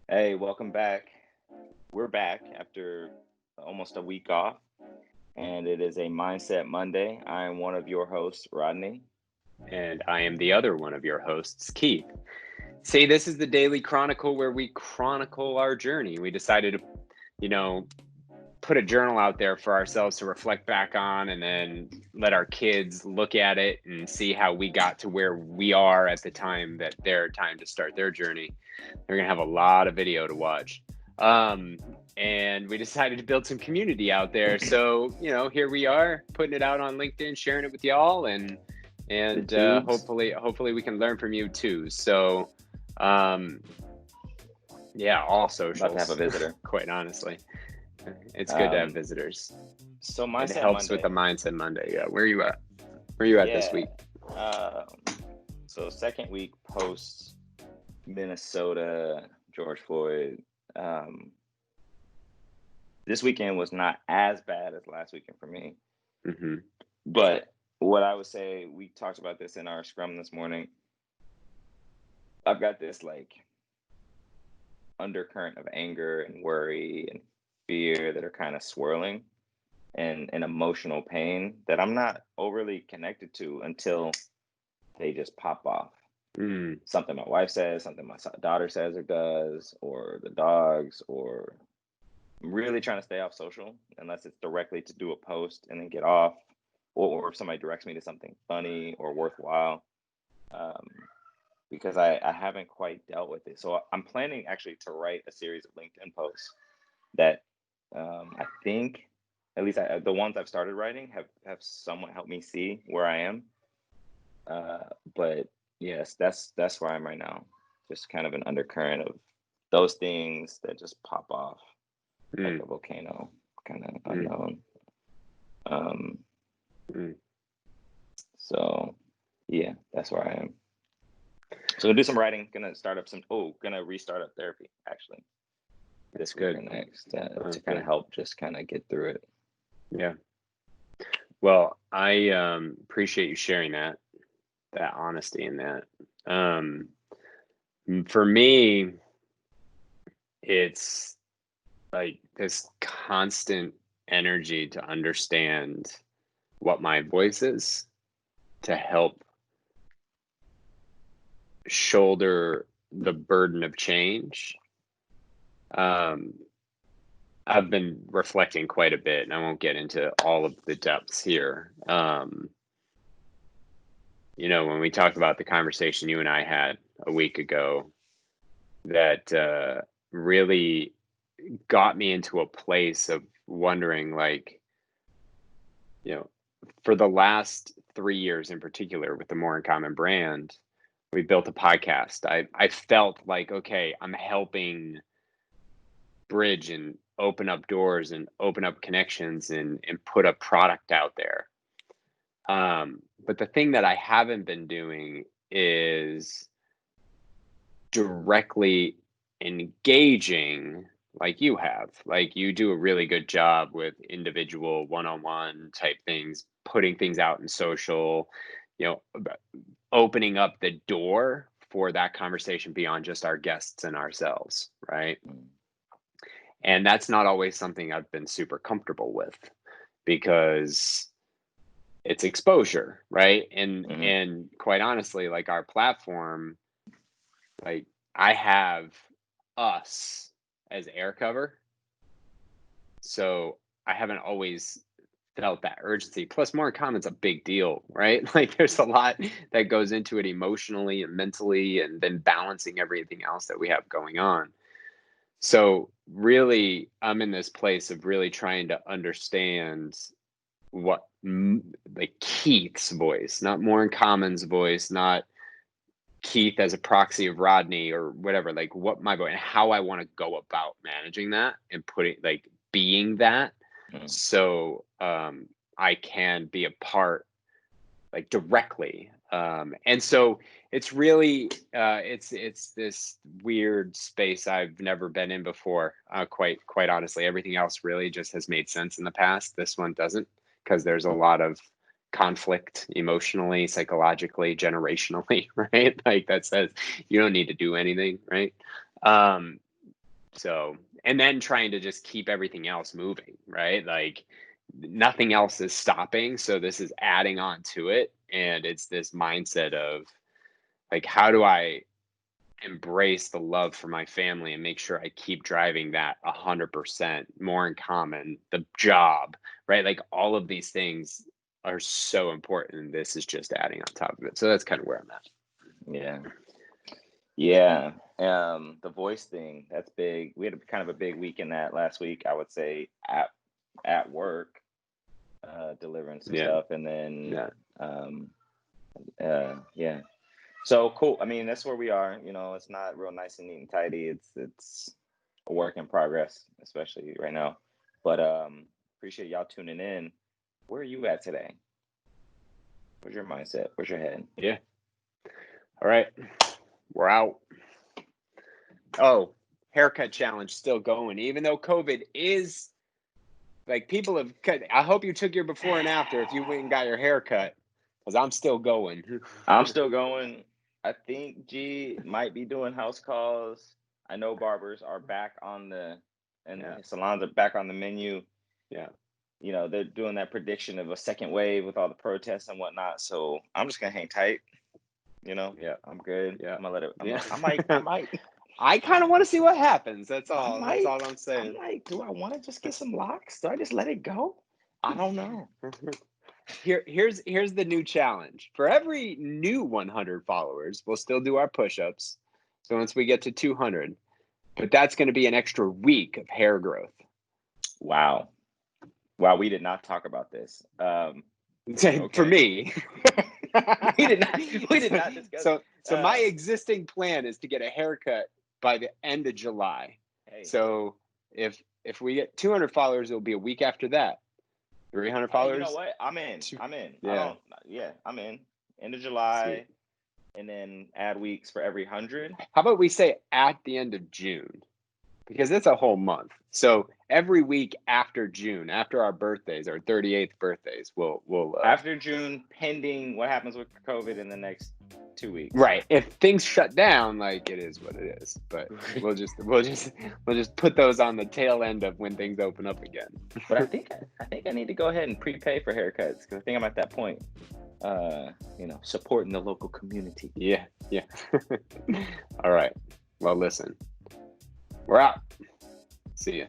Hey, welcome back. We're back after almost a week off, and it is a Mindset Monday. I am one of your hosts, Rodney. And I am the other one of your hosts, Keith. See, this is the Daily Chronicle where we chronicle our journey. We decided to, you know, put a journal out there for ourselves to reflect back on and then let our kids look at it and see how we got to where we are at the time that their time to start their journey. They're going to have a lot of video to watch. And we decided to build some community out there. So, here we are putting it out on LinkedIn, sharing it with y'all, and The and tubes. hopefully we can learn from you too. So, um, yeah, all About to have a socials, visitor. quite honestly. It's good to have Um, visitors. so It Mindset helps with the Monday. mindset Monday. Yeah, where are you at? Where are you at this Yeah. week? So second week post Minnesota, George Floyd. Um, this weekend was not as bad as last weekend for me, Mm-hmm. but what I would say, we talked about this in our scrum this morning. I've got this undercurrent of anger and worry and fear that are kind of swirling, and emotional pain that I'm not overly connected to until they just pop off. Mm, Something my wife says, something my daughter says or does, or the dogs, or I'm really trying to stay off social unless it's directly to do a post and then get off, or if somebody directs me to something funny or worthwhile. Um, because I haven't quite dealt with it. So I'm planning actually to write a series of LinkedIn posts that I think, at least the ones I've started writing have somewhat helped me see where I am. But yes, that's where I am right now. Just kind of an undercurrent of those things that just pop off like mm, a volcano, kind of mm, unknown. Um, mm. so yeah, that's where I am. So gonna do some writing. Gonna restart up therapy actually That's this week good. or next, Oh, to kind of good. help just kind of get through it. Yeah. Well, I appreciate you sharing that honesty in that. Um, for me, it's like this constant energy to understand what my voice is to help shoulder the burden of change. Um, I've been reflecting quite a bit, and I won't get into all of the depths here. When we talked about the conversation you and I had a week ago, that really got me into a place of wondering, like, you know, for the last 3 years in particular with the More in Common brand, we built a podcast. I felt like, okay, I'm helping bridge and open up doors and open up connections and put a product out there. But the thing that I haven't been doing is directly engaging like you have. Like, you do a really good job with individual one-on-one type things, putting things out in social, opening up the door for that conversation beyond just our guests and ourselves, right? Mm. And that's not always something I've been super comfortable with because it's exposure, right? And Mm-hmm. and quite honestly, like, our platform, like, I have us as air cover, so I haven't always felt that urgency. Plus, more in common's a big deal, right? Like, there's a lot that goes into it emotionally and mentally, and then balancing everything else that we have going on. So really, I'm in this place of really trying to understand what, like, Keith's voice, not more in common's voice, not Keith as a proxy of Rodney or whatever, like, what my voice and how I want to go about managing that and putting, like, being that, Mm-hmm. so I can be a part, like, directly. And so it's really it's this weird space I've never been in before. Quite honestly, everything else really just has made sense in the past. This one doesn't, because there's a lot of conflict emotionally, psychologically, generationally, right? Like, that says you don't need to do anything, right? Um, So, and then trying to just keep everything else moving, right? Like nothing else is stopping. So this is adding on to it. And it's this mindset of like, how do I embrace the love for my family and make sure I keep driving that 100% more in common, the job, right? Like all of these things are so important. And this is just adding on top of it. So that's kind of where I'm at. Yeah. Yeah. The voice thing, that's big. We had kind of a big week in that last week, I would say, at work, delivering some stuff, and then yeah. So cool. I mean, that's where we are. You know, it's not real nice and neat and tidy. It's a work in progress, especially right now. But appreciate y'all tuning in. Where are you at today? Where's your mindset? Where's your head? Yeah. All right. We're out. Oh, haircut challenge still going, even though COVID is like people have cut. I hope you took your before and after if you went and got your haircut, because I'm still going. I'm still going. I think G might be doing house calls. I know barbers are back on the salons are back on the menu. Yeah. You know, they're doing that prediction of a second wave with all the protests and whatnot. So I'm just gonna hang tight. You know, I'm good. Yeah. I'm gonna let it. I might. I kind of want to see what happens. That's all. That's all I'm I'm saying. like, do I want to just get some locks? Do I just let it go? I don't know. Here's the new challenge. For every new 100 followers, we'll still do our push-ups. So once we get to 200, but that's going to be an extra week of hair growth. Wow, we did not talk about this. For me, we did not discuss. So my existing plan is to get a haircut by the end of July. Hey. So if we get 200 followers, it'll be a week after that. 300 followers. You know what? I'm in. Yeah. I'm in. End of July, and then add weeks for every 100. How about we say at the end of June? Because it's a whole month. So every week after June, after our birthdays, our 38th birthdays, we'll after June, pending what happens with COVID in the next 2 weeks. Right. If things shut down, like it is what it is. But we'll just put those on the tail end of when things open up again. But I think I need to go ahead and prepay for haircuts because I think I'm at that point. You know, supporting the local community. Yeah. All right. Well, listen. We're out. See ya.